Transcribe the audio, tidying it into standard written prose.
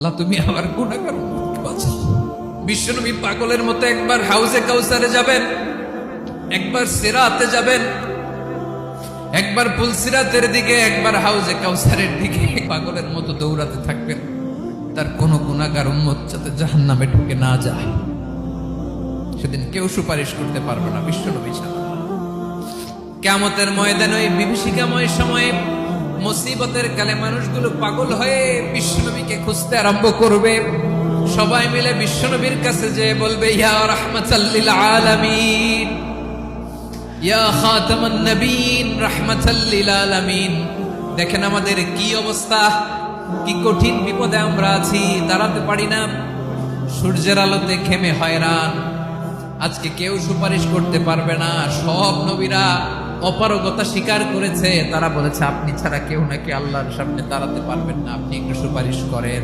আল্লাহ তুমি আমার গুনাহগার উম্মতকে বাঁচাও। বিশ্বনবী পাগলের মতো একবার হাউজে কাউসারে যাবেন, একবার সিরাতে যাবেন, একবার পুলসিরাতের দিকে, একবার হাউজে কাউসারের দিকে পাগলের মতো দৌড়াতে থাকবেন। তার কোন গুনাহগার উম্মত যাতে জাহান্নামে ঢুকে না যায়, সেদিন কেউ সুপারিশ করতে পারবে না বিশ্বনবী ছাড়া। কিয়ামতের ময়দানে ওই বিভীষিকাময় সময়ে মুসিবতের কালে মানুষগুলো পাগল হয়ে বিশ্বনবীকে খুঁজতে আরম্ভ করবে। সবাই মিলে বিশ্বনবীর কাছে যেয়ে বলবে, ইয়া রাহমাতাল লিল আলামিন, ইয়া খাতামান নবীন, রাহমাতাল লিল আলামিন। দেখেন আমাদের কি অবস্থা, কি কঠিন বিপদে আমরা আছি, দাঁড়াতে পারি না, সূর্যের আলোতে ঘেমে হয়রান। আজকে কেউ সুপারিশ করতে পারবে না। সব নবীরা অপারগতা স্বীকার করেছে, তারা বলেছে আপনি ছাড়া কেউ নাকি আল্লাহর সামনে দাঁড়াতে পারবেন না, আপনি একটু সুপারিশ করেন।